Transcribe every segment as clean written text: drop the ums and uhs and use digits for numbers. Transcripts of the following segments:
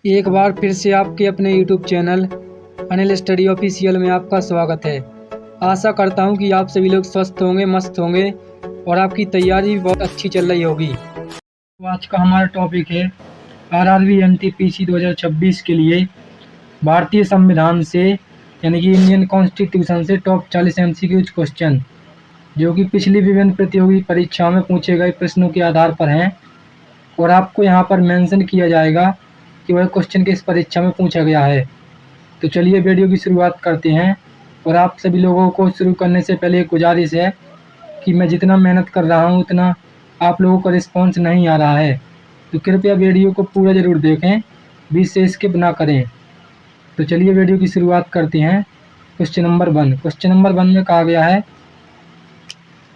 एक बार फिर से आपके अपने YouTube channel Anil study official में आपका स्वागत है। आशा करता हूं कि आप सभी लोग स्वस्थ होंगे, मस्त होंगे और आपकी तैयारी भी बहुत अच्छी चल रही होगी। तो आज का हमारा टॉपिक है आरआरबी एनटीपीसी 2026 के लिए भारतीय संविधान से यानी कि इंडियन कॉन्स्टिट्यूशन से टॉप 40 MCQ क्वेश्चन, जो कि पिछली विभिन्न प्रतियोगी परीक्षाओं में पूछे गए प्रश्नों के आधार पर हैं और आपको यहाँ पर मेंशन किया जाएगा कि वह क्वेश्चन किस परीक्षा में पूछा गया है। तो चलिए वीडियो की शुरुआत करते हैं। और आप सभी लोगों को शुरू करने से पहले एक गुजारिश है कि मैं जितना मेहनत कर रहा हूँ उतना आप लोगों का रिस्पॉन्स नहीं आ रहा है, तो कृपया वीडियो को पूरा ज़रूर देखें, बीच से स्किप ना करें। तो चलिए वीडियो की शुरुआत करते हैं। Question number 1। क्वेश्चन नंबर 1 में कहा गया है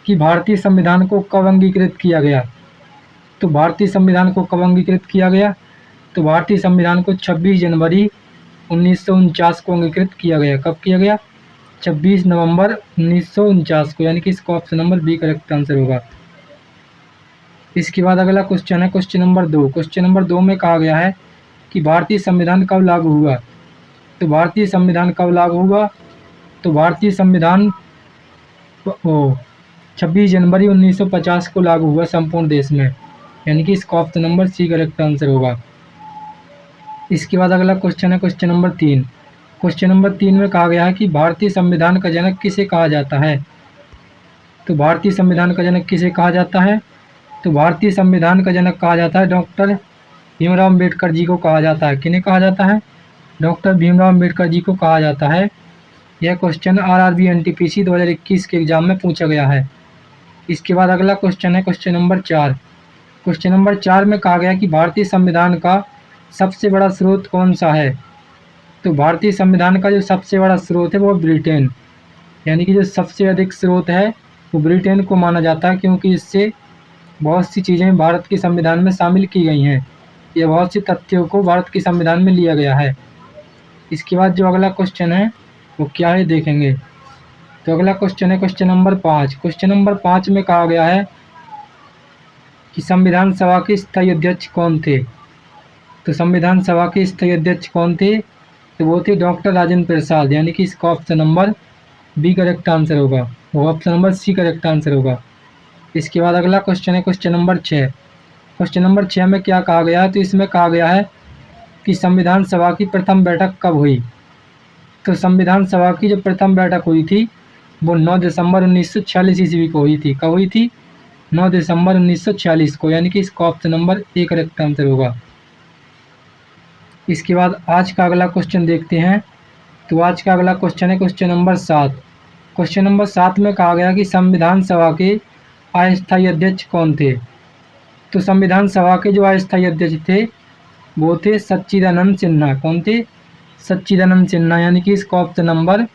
कि भारतीय संविधान को कब अंगीकृत किया गया। तो भारतीय संविधान को कब अंगीकृत किया गया, तो भारतीय संविधान को 26 जनवरी 1949 को अंगीकृत किया गया। कब किया गया? 26 नवंबर 1949 को, यानी कि इसका option number B correct answer होगा। इसके बाद अगला क्वेश्चन है क्वेश्चन नंबर 2। क्वेश्चन नंबर 2 में कहा गया है कि भारतीय संविधान कब लागू हुआ। तो भारतीय संविधान कब लागू हुआ, तो भारतीय संविधान 26 जनवरी 1950 को लागू हुआ संपूर्ण देश में, यानी कि इसका option number C correct answer होगा। इसके बाद अगला क्वेश्चन है क्वेश्चन नंबर 3। क्वेश्चन नंबर 3 में कहा गया है कि भारतीय संविधान का जनक किसे कहा जाता है। तो भारतीय संविधान का जनक किसे कहा जाता है, तो भारतीय संविधान का जनक कहा जाता है डॉक्टर भीमराव अम्बेडकर जी को कहा जाता है। किन्हें कहा जाता है? डॉक्टर भीमराव अम्बेडकर जी को कहा जाता है। यह क्वेश्चन आरआरबी एनटीपीसी 2021 के एग्जाम में पूछा गया है। इसके बाद अगला क्वेश्चन है क्वेश्चन नंबर 4। क्वेश्चन नंबर 4 में कहा गया कि भारतीय संविधान का सबसे बड़ा स्रोत कौन सा है। तो भारतीय संविधान का जो सबसे बड़ा स्रोत है वो ब्रिटेन, यानी कि जो सबसे अधिक स्रोत है वो ब्रिटेन को माना जाता है, क्योंकि इससे बहुत सी चीज़ें भारत के संविधान में शामिल की गई हैं। यह बहुत सी तथ्यों को भारत के संविधान में लिया गया है। इसके बाद जो अगला क्वेश्चन है वो क्या है देखेंगे। तो अगला क्वेश्चन है क्वेश्चन नंबर 5। क्वेश्चन नंबर 5 में कहा गया है कि संविधान सभा के स्थायी अध्यक्ष कौन थे। तो संविधान सभा के स्थायी अध्यक्ष कौन थे, तो वो थे डॉक्टर राजेंद्र प्रसाद, यानी कि इसका option number B correct answer होगा, वो option number C correct answer होगा। इसके बाद अगला क्वेश्चन है क्वेश्चन नंबर 6। क्वेश्चन नंबर 6 में क्या कहा गया है, तो इसमें कहा गया है कि संविधान सभा की प्रथम बैठक कब हुई। तो संविधान सभा की जो प्रथम बैठक हुई थी वो 9 दिसंबर 1946 ईस्वी को हुई थी। कब हुई थी? 9 दिसंबर 1946 को, यानी कि इसका option number A correct answer होगा। इसके बाद आज का अगला क्वेश्चन देखते हैं। तो आज का अगला क्वेश्चन है क्वेश्चन नंबर 7। क्वेश्चन नंबर 7 में कहा गया कि संविधान सभा के अस्थायी अध्यक्ष कौन थे। तो संविधान सभा के जो अस्थायी अध्यक्ष थे वो थे सच्चिदानंद सिन्हा। कौन थे? सच्चिदानंद सिन्हा, यानी कि इसका option number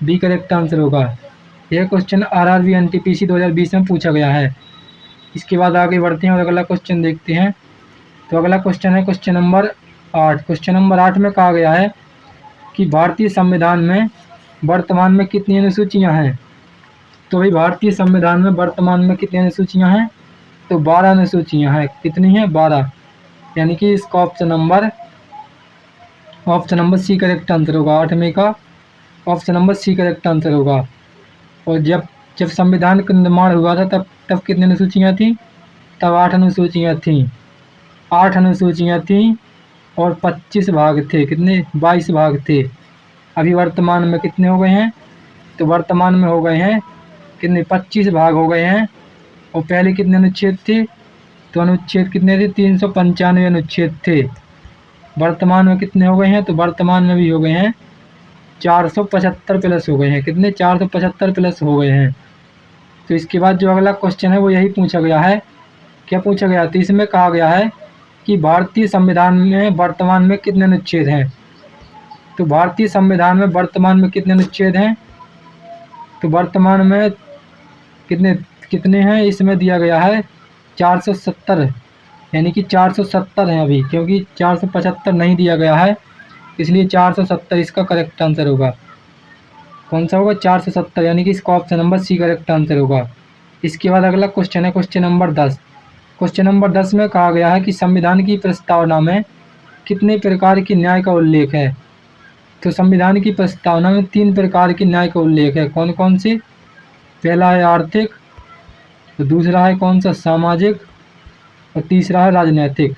B correct answer होगा। यह क्वेश्चन आरआरबी एनटीपीसी 2020 में पूछा गया है। इसके बाद आगे बढ़ते हैं और अगला क्वेश्चन देखते हैं। तो अगला क्वेश्चन है क्वेश्चन नंबर 8। क्वेश्चन नंबर 8 में कहा गया है कि भारतीय संविधान में वर्तमान में कितनी अनुसूचियां हैं। तो भाई भारतीय संविधान में वर्तमान में कितनी अनुसूचियां हैं, तो 12 अनुसूचियां हैं। कितनी हैं? 12, यानी कि इसका option number C correct answer होगा। 8वें का option number C correct answer होगा। और जब संविधान का निर्माण हुआ था तब कितनी अनुसूचियाँ थीं, तब 8 अनुसूचियाँ थीं। 8 अनुसूचियाँ थीं और 25 भाग थे। कितने? 22 भाग थे। अभी वर्तमान में कितने हो गए हैं, तो वर्तमान में हो गए हैं कितने? 25 भाग हो गए हैं। और पहले कितने अनुच्छेद थे, तो अनुच्छेद कितने थे? 395 अनुच्छेद थे। वर्तमान में कितने हो गए हैं, तो वर्तमान में भी हो गए हैं 475 प्लस हो गए हैं। कितने? 475 प्लस हो गए हैं। तो इसके बाद जो अगला क्वेश्चन है वो यही पूछा गया है। क्या पूछा गया? तो इसमें कहा गया है कि भारतीय संविधान में वर्तमान में कितने अनुच्छेद हैं। तो भारतीय संविधान में वर्तमान में कितने अनुच्छेद हैं, तो वर्तमान में कितने हैं, इसमें दिया गया है 470, यानी कि 470 हैं अभी, क्योंकि 475 नहीं दिया गया है, इसलिए 470 इसका करेक्ट आंसर होगा। कौन सा होगा? 470, यानी कि इसका option number C correct answer होगा। इसके बाद अगला क्वेश्चन है क्वेश्चन नंबर 10। क्वेश्चन नंबर 10 में कहा गया है कि संविधान की प्रस्तावना में कितने प्रकार की न्याय का उल्लेख है? तो संविधान की प्रस्तावना में 3 प्रकार की न्याय का उल्लेख है। कौन कौन से? पहला है आर्थिक, तो दूसरा है कौन सा? सामाजिक, और तीसरा है राजनीतिक।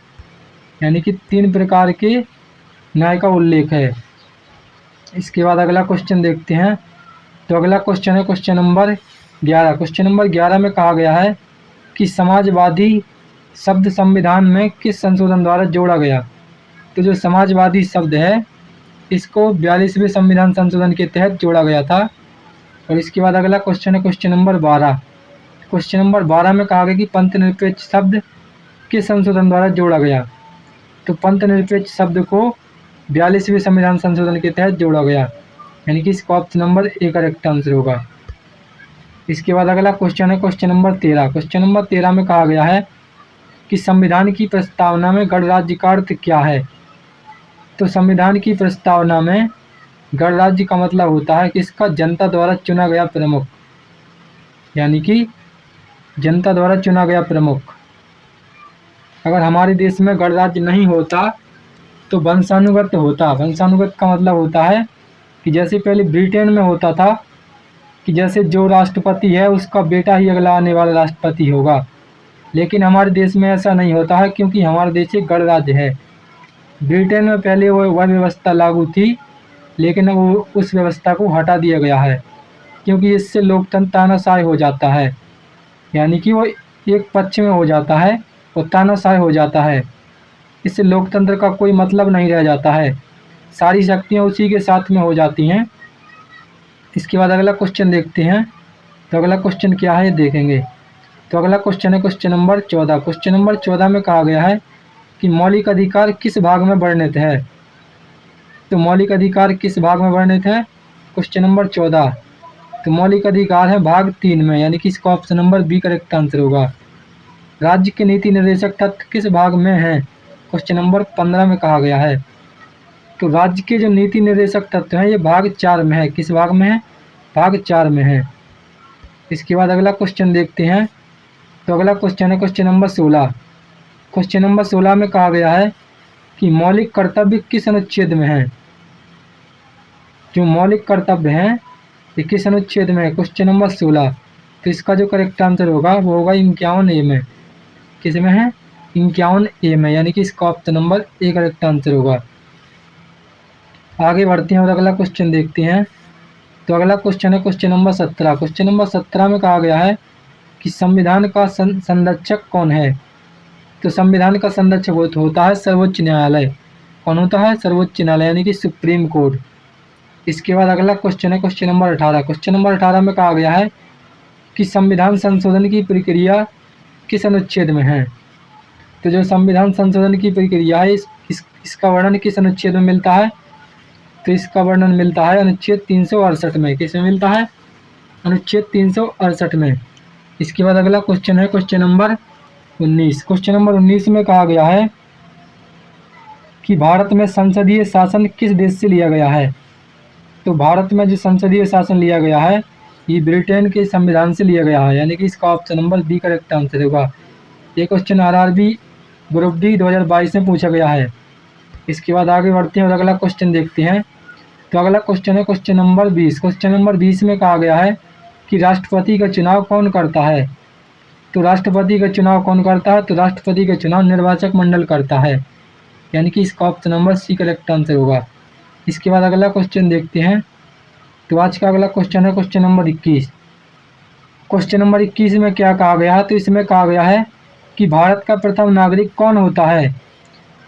यानी कि 3 प्रकार के न्याय का उल्लेख है। इसके बाद अगला क्वेश्चन देखते हैं। तो अगला क्वेश्चन है क्वेश्चन नंबर 11। क्वेश्चन नंबर 11 में कहा गया है कि समाजवादी शब्द संविधान में किस संशोधन द्वारा जोड़ा गया? तो जो समाजवादी शब्द है इसको 42वें संविधान संशोधन के तहत जोड़ा गया था। और इसके बाद अगला क्वेश्चन है क्वेश्चन नंबर 12। क्वेश्चन नंबर 12 में कहा गया कि पंथ निरपेक्ष शब्द किस संशोधन द्वारा जोड़ा गया? तो पंथ निरपेक्ष शब्द को 42वें संविधान संशोधन के तहत जोड़ा गया, यानी कि इसका option number A correct answer होगा। इसके बाद अगला क्वेश्चन है क्वेश्चन नंबर 13। क्वेश्चन नंबर 13 में कहा गया है कि संविधान की प्रस्तावना में गणराज्य का अर्थ क्या है? तो संविधान की प्रस्तावना में गणराज्य का मतलब होता है कि इसका जनता द्वारा चुना गया प्रमुख, यानी कि जनता द्वारा चुना गया प्रमुख। अगर हमारे देश में गणराज्य नहीं होता तो वंशानुगत होता। वंशानुगत का मतलब होता है कि जैसे पहले ब्रिटेन में होता था कि जैसे जो राष्ट्रपति है उसका बेटा ही अगला आने वाला राष्ट्रपति होगा, लेकिन हमारे देश में ऐसा नहीं होता है क्योंकि हमारा देश एक गणराज्य है। ब्रिटेन में पहले वह व्यवस्था लागू थी, लेकिन वो उस व्यवस्था को हटा दिया गया है क्योंकि इससे लोकतंत्र तानाशाही हो जाता है, यानी कि वो एक पक्ष में हो जाता है और तानाशाही हो जाता है। इससे लोकतंत्र का कोई मतलब नहीं रह जाता है, सारी शक्तियाँ उसी के साथ में हो जाती हैं। इसके बाद अगला क्वेश्चन देखते हैं। तो अगला क्वेश्चन क्या है देखेंगे। तो अगला क्वेश्चन है क्वेश्चन नंबर 14। क्वेश्चन नंबर 14 में कहा गया है कि मौलिक अधिकार किस भाग में वर्णित है? तो मौलिक अधिकार किस भाग में वर्णित है? Question number 14। तो मौलिक अधिकार है भाग 3 में, यानी कि इसका option number B correct answer होगा। राज्य के नीति निर्देशक तत्व किस भाग में है? क्वेश्चन नंबर 15 में कहा गया है। तो राज्य के जो नीति निर्देशक तत्व हैं ये भाग 4 में है। किस भाग में है? भाग 4 में है। इसके बाद अगला क्वेश्चन देखते हैं। तो अगला क्वेश्चन है क्वेश्चन नंबर 16। क्वेश्चन नंबर 16 में कहा गया है कि मौलिक कर्तव्य किस अनुच्छेद में है? जो मौलिक कर्तव्य हैं ये किस अनुच्छेद में है? Question number 16। तो इसका जो करेक्ट आंसर होगा वो होगा 51A में। किस में है? 51A में, यानी कि इसका option number A correct answer होगा। आगे बढ़ते हैं और अगला क्वेश्चन देखते हैं। तो अगला क्वेश्चन है क्वेश्चन नंबर 17। क्वेश्चन नंबर 17 में कहा गया है कि संविधान का संरक्षक कौन है? तो संविधान का संरक्षक होता है सर्वोच्च न्यायालय। कौन होता है? सर्वोच्च न्यायालय, यानी कि सुप्रीम कोर्ट। इसके बाद अगला क्वेश्चन है क्वेश्चन नंबर 18। क्वेश्चन नंबर 18 में कहा गया है कि संविधान संशोधन की प्रक्रिया किस अनुच्छेद में है? तो जो संविधान संशोधन की प्रक्रिया है इसका वर्णन किस अनुच्छेद में मिलता है? तो इसका वर्णन मिलता है अनुच्छेद 368 में। किस में मिलता है? अनुच्छेद 368 में। इसके बाद अगला क्वेश्चन है क्वेश्चन नंबर 19। क्वेश्चन नंबर 19 में कहा गया है कि भारत में संसदीय शासन किस देश से लिया गया है? तो भारत में जो संसदीय शासन लिया गया है ये ब्रिटेन के संविधान से लिया गया है, यानी कि इसका option number B correct answer होगा। ये क्वेश्चन RRB ग्रुप डी 2022 में पूछा गया है। इसके बाद आगे बढ़ते हैं और अगला क्वेश्चन देखते हैं। तो अगला क्वेश्चन है क्वेश्चन नंबर 20। क्वेश्चन नंबर 20 में कहा गया है कि राष्ट्रपति का चुनाव कौन करता है? तो राष्ट्रपति का चुनाव कौन करता है? तो राष्ट्रपति का चुनाव निर्वाचक मंडल करता है, यानी कि इसका option number C correct answer होगा। इसके बाद अगला क्वेश्चन देखते हैं। तो आज का अगला क्वेश्चन है क्वेश्चन नंबर 21। क्वेश्चन नंबर 21 में क्या कहा गया है? तो इसमें कहा गया है कि भारत का प्रथम नागरिक कौन होता है?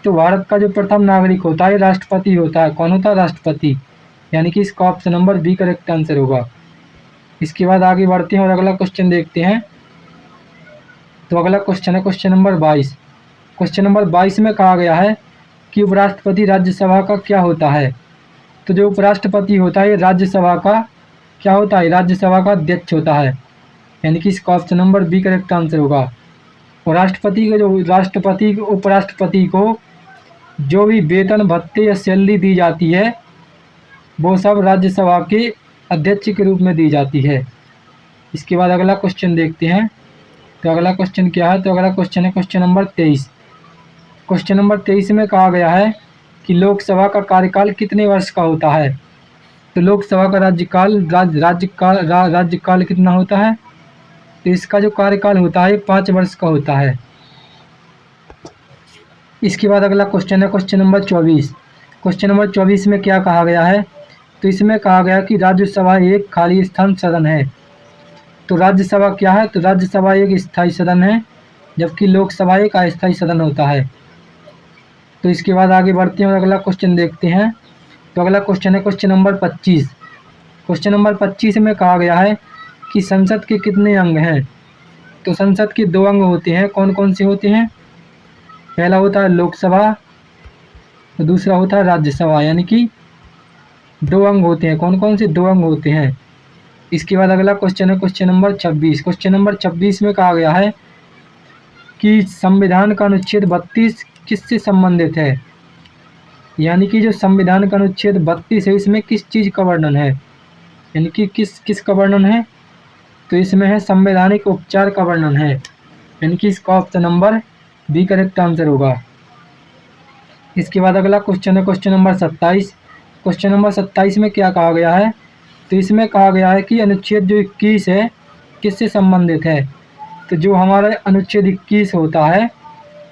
तो भारत का जो प्रथम नागरिक होता है राष्ट्रपति होता है। कौन होता है? राष्ट्रपति, यानी कि इसका option number B correct answer होगा। इसके बाद आगे बढ़ते हैं और अगला क्वेश्चन देखते हैं। तो अगला क्वेश्चन है क्वेश्चन नंबर 22। क्वेश्चन नंबर 22 में कहा गया है कि उपराष्ट्रपति राज्यसभा का क्या होता है? तो जो उपराष्ट्रपति होता है राज्यसभा का क्या होता है? राज्यसभा का अध्यक्ष होता है, यानी कि इसका option number B correct answer होगा। और राष्ट्रपति को जो राष्ट्रपति उपराष्ट्रपति को जो भी वेतन भत्ते या सैलरी दी जाती है वो सब राज्यसभा के अध्यक्ष के रूप में दी जाती है। इसके बाद अगला क्वेश्चन देखते हैं। तो अगला क्वेश्चन क्या है? तो अगला क्वेश्चन है क्वेश्चन नंबर 23। क्वेश्चन नंबर 23 में कहा गया है कि लोकसभा का कार्यकाल कितने वर्ष का होता है। तो लोकसभा का राज्यकाल कितना होता है। तो इसका जो कार्यकाल होता है 5 वर्ष का होता है। इसके बाद अगला क्वेश्चन है क्वेश्चन नंबर 24। क्वेश्चन नंबर 24 में क्या कहा गया है। तो इसमें कहा गया कि राज्यसभा एक खाली स्थान सदन है। तो राज्यसभा क्या है। तो राज्यसभा एक स्थायी सदन है, जबकि लोकसभा एक अस्थायी सदन होता है। तो इसके बाद आगे बढ़ते हैं और अगला क्वेश्चन देखते हैं। तो अगला क्वेश्चन है क्वेश्चन नंबर 25। क्वेश्चन नंबर 25 में कहा गया है कि संसद के कितने अंग हैं। तो संसद के 2 अंग होते हैं। कौन कौन से होते हैं। पहला होता है लोकसभा, तो दूसरा होता है राज्यसभा, यानी कि 2 अंग होते हैं। कौन कौन से 2 अंग होते हैं। इसके बाद अगला क्वेश्चन है क्वेश्चन नंबर 26। क्वेश्चन नंबर 26 में कहा गया है कि संविधान का अनुच्छेद 32 किससे संबंधित है। यानी कि जो संविधान का अनुच्छेद 32 है, इसमें किस चीज़ का वर्णन है, यानी कि किस का वर्णन है। तो इसमें है संवैधानिक उपचार का वर्णन है, यानी कि इसका option number B correct answer होगा। इसके बाद अगला क्वेश्चन है क्वेश्चन नंबर 27। क्वेश्चन नंबर 27 में क्या कहा गया है। तो इसमें कहा गया है कि अनुच्छेद जो 21 है किससे संबंधित है। तो जो हमारा अनुच्छेद 21 होता है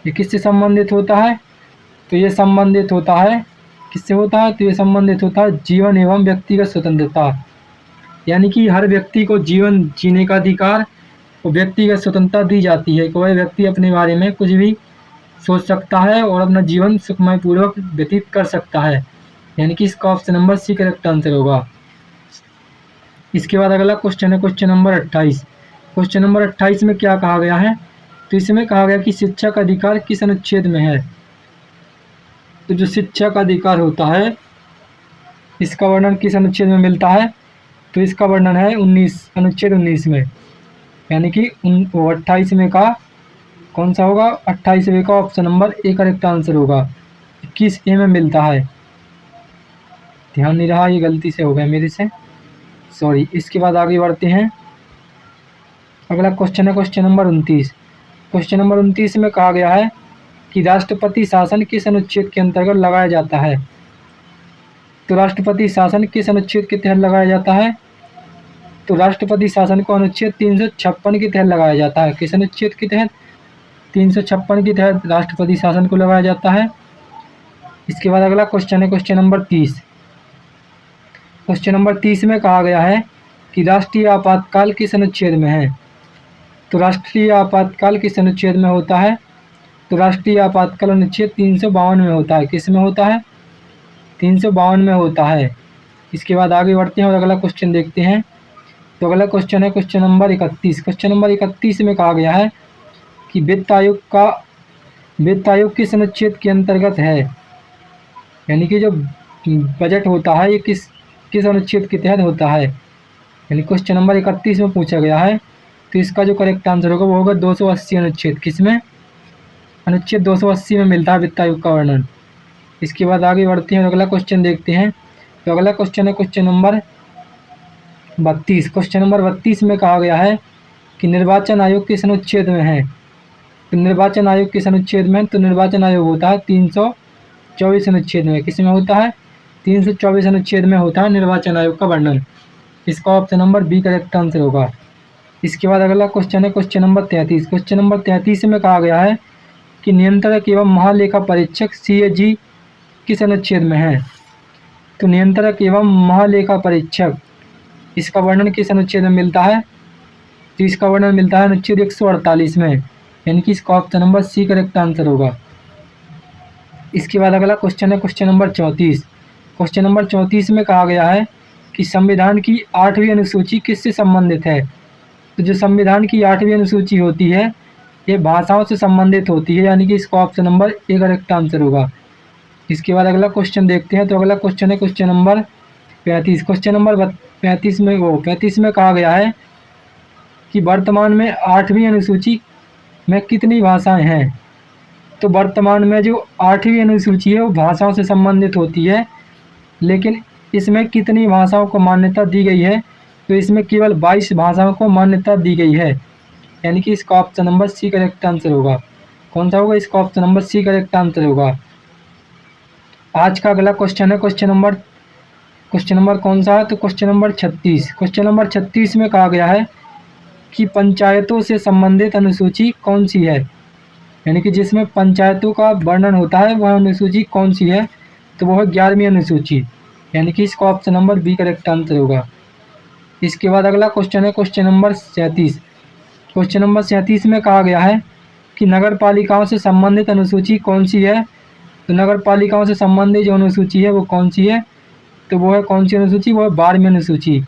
ये किससे संबंधित होता है। तो ये संबंधित होता है किससे होता है। तो ये संबंधित होता है जीवन एवं व्यक्तिगत स्वतंत्रता, यानी कि हर व्यक्ति को जीवन जीने का अधिकार और व्यक्तिगत स्वतंत्रता दी जाती है। कोई व्यक्ति अपने बारे में कुछ भी सोच सकता है और अपना जीवन सुखमय पूर्वक व्यतीत कर सकता है, यानी कि इसका option number C correct answer होगा। इसके बाद अगला क्वेश्चन है क्वेश्चन नंबर 28। क्वेश्चन नंबर 28 में क्या कहा गया है। तो इसमें कहा गया कि शिक्षा का अधिकार किस अनुच्छेद में है। तो जो शिक्षा का अधिकार होता है इसका वर्णन किस अनुच्छेद में मिलता है। तो इसका वर्णन है अनुच्छेद 19 में, यानी कि 28 में का कौन सा होगा। 28वें का option number A correct answer होगा। 21 ए में मिलता है। ध्यान नहीं रहा, ये गलती से हो गया मेरे से, सॉरी। इसके बाद आगे बढ़ते हैं। अगला क्वेश्चन है क्वेश्चन नंबर 29। क्वेश्चन नंबर 29 में कहा गया है कि राष्ट्रपति शासन किस अनुच्छेद के अंतर्गत लगाया जाता है। तो राष्ट्रपति शासन किस अनुच्छेद के तहत लगाया जाता है। तो राष्ट्रपति शासन को अनुच्छेद 356 के तहत लगाया जाता है। किस अनुच्छेद के तहत। 356 के तहत राष्ट्रपति शासन को लगाया जाता है। इसके बाद अगला क्वेश्चन है क्वेश्चन नंबर 30। क्वेश्चन नंबर 30 में कहा गया है कि राष्ट्रीय आपातकाल किस अनुच्छेद में है। तो राष्ट्रीय आपातकाल किस अनुच्छेद में होता है। तो राष्ट्रीय आपातकाल अनुच्छेद 352 में होता है। किस में होता है। 352 में होता है। इसके बाद आगे बढ़ते हैं और अगला क्वेश्चन देखते हैं। तो अगला क्वेश्चन है क्वेश्चन नंबर 31। क्वेश्चन नंबर 31 में कहा गया है कि वित्त आयोग किस अनुच्छेद के अंतर्गत है, यानी कि जो बजट होता है ये किस अनुच्छेद के तहत होता है, यानी क्वेश्चन नंबर 31 में पूछा गया है। तो इसका जो करेक्ट आंसर होगा वो होगा 280 अनुच्छेद। किसमें। अनुच्छेद 280 में मिलता है वित्त आयोग का वर्णन। इसके बाद आगे बढ़ते हैं और अगला क्वेश्चन देखते हैं। तो अगला क्वेश्चन है क्वेश्चन नंबर 32। क्वेश्चन नंबर 32 में कहा गया है कि निर्वाचन आयोग किस अनुच्छेद में है। तो निर्वाचन आयोग किस अनुच्छेद में। तो निर्वाचन आयोग होता है 324 अनुच्छेद में। किस में होता है। 324 अनुच्छेद में होता है निर्वाचन आयोग का वर्णन। इसका option number B correct answer होगा। इसके बाद अगला क्वेश्चन है क्वेश्चन नंबर 33। क्वेश्चन नंबर 33 में कहा गया है कि नियंत्रक एवं महालेखा परीक्षक CAG किस अनुच्छेद में है। तो नियंत्रक एवं महालेखा परीक्षक इसका वर्णन किस अनुच्छेद में मिलता है। तो इसका वर्णन मिलता है अनुच्छेद 148 में, यानी कि इसका option number C correct answer होगा। इसके बाद अगला क्वेश्चन है क्वेश्चन नंबर 34। क्वेश्चन नंबर 34 में कहा गया है कि संविधान की 8वीं अनुसूची किससे संबंधित है। तो जो संविधान की 8वीं अनुसूची होती है ये भाषाओं से संबंधित होती है, यानी कि इसका option number A correct answer होगा। इसके बाद अगला क्वेश्चन देखते हैं। तो अगला क्वेश्चन है क्वेश्चन नंबर 35। क्वेश्चन नंबर 35 में कहा गया है कि वर्तमान में 8वीं अनुसूची में कितनी भाषाएं हैं। तो वर्तमान में जो 8वीं अनुसूची है वो भाषाओं से संबंधित होती है, लेकिन इसमें कितनी भाषाओं को मान्यता दी गई है। तो इसमें केवल 22 भाषाओं को मान्यता दी गई है, यानी कि इसका option number C correct answer होगा। कौन सा होगा। इसका option number C correct answer होगा। आज का अगला क्वेश्चन है क्वेश्चन नंबर कौन सा है, तो क्वेश्चन नंबर 36। क्वेश्चन नंबर 36 में कहा गया है कि पंचायतों से संबंधित अनुसूची कौन सी है, यानी कि जिसमें पंचायतों का वर्णन होता है वह अनुसूची कौन सी है, तो वो है 11वीं अनुसूची, यानी कि इसका option number B correct answer होगा। इसके बाद अगला क्वेश्चन है क्वेश्चन नंबर 37। क्वेश्चन नंबर 37 में कहा गया है कि नगर पालिकाओं से संबंधित अनुसूची कौन सी है, तो नगर पालिकाओं से संबंधित जो अनुसूची है वो कौन सी है, तो वो है कौन सी अनुसूची, वो है 12वीं अनुसूची।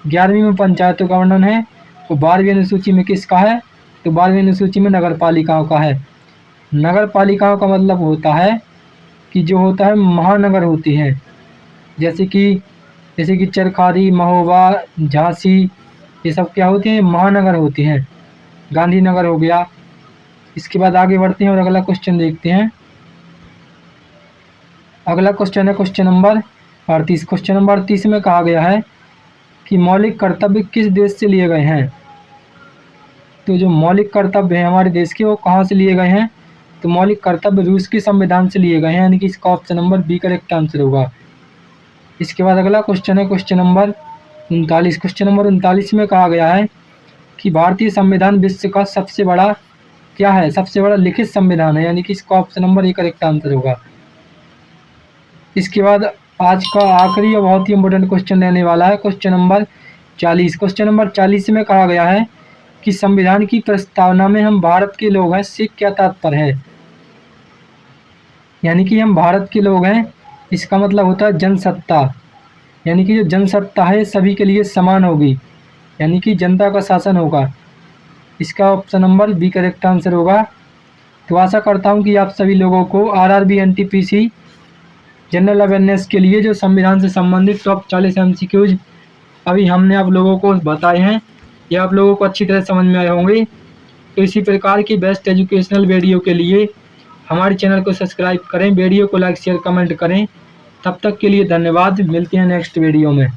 11वीं में पंचायतों का वर्णन है, तो 12वीं अनुसूची में किसका है, तो 12वीं अनुसूची में नगर पालिकाओं का है। नगर पालिकाओं का मतलब होता है कि जो होता है महानगर होती हैं, जैसे कि चरखारी, महोबा, झांसी, ये सब क्या होती हैं, महानगर होती हैं। गांधीनगर हो गया। इसके बाद आगे बढ़ते हैं और अगला क्वेश्चन देखते हैं। अगला क्वेश्चन है क्वेश्चन नंबर 38। क्वेश्चन नंबर 38 में कहा गया है कि मौलिक कर्तव्य किस देश से लिए गए हैं, तो जो मौलिक कर्तव्य हैं हमारे देश के वो कहाँ से लिए गए हैं, तो मौलिक कर्तव्य रूस के संविधान से लिए गए हैं, यानी कि इसका option number B correct answer होगा। इसके बाद अगला क्वेश्चन है क्वेश्चन नंबर 39। क्वेश्चन नंबर 39 में कहा गया है कि भारतीय संविधान विश्व का सबसे बड़ा क्या है, सबसे बड़ा लिखित संविधान है, यानी कि इसका option number A correct answer होगा। इसके बाद आज का आखिरी और बहुत ही इंपॉर्टेंट क्वेश्चन रहने वाला है क्वेश्चन नंबर 40। क्वेश्चन नंबर 40 में कहा गया है कि संविधान की प्रस्तावना में हम भारत के लोग हैं से क्या तात्पर्य है, यानी कि हम भारत के लोग हैं, इसका मतलब होता है जनसत्ता, यानी कि जो जनसत्ता है सभी के लिए समान होगी, यानी कि जनता का शासन होगा। इसका option number B correct answer होगा। तो आशा करता हूं कि आप सभी लोगों को आरआरबी एनटीपीसी जनरल अवेयरनेस के लिए जो संविधान से संबंधित टॉप 40 एमसीक्यूज अभी हमने आप लोगों को बताए हैं, ये आप लोगों को अच्छी तरह समझ में आए होंगे। तो इसी प्रकार की बेस्ट एजुकेशनल वीडियो के लिए हमारे चैनल को सब्सक्राइब करें, वीडियो को लाइक शेयर कमेंट करें। तब तक के लिए धन्यवाद, मिलते हैं नेक्स्ट वीडियो में।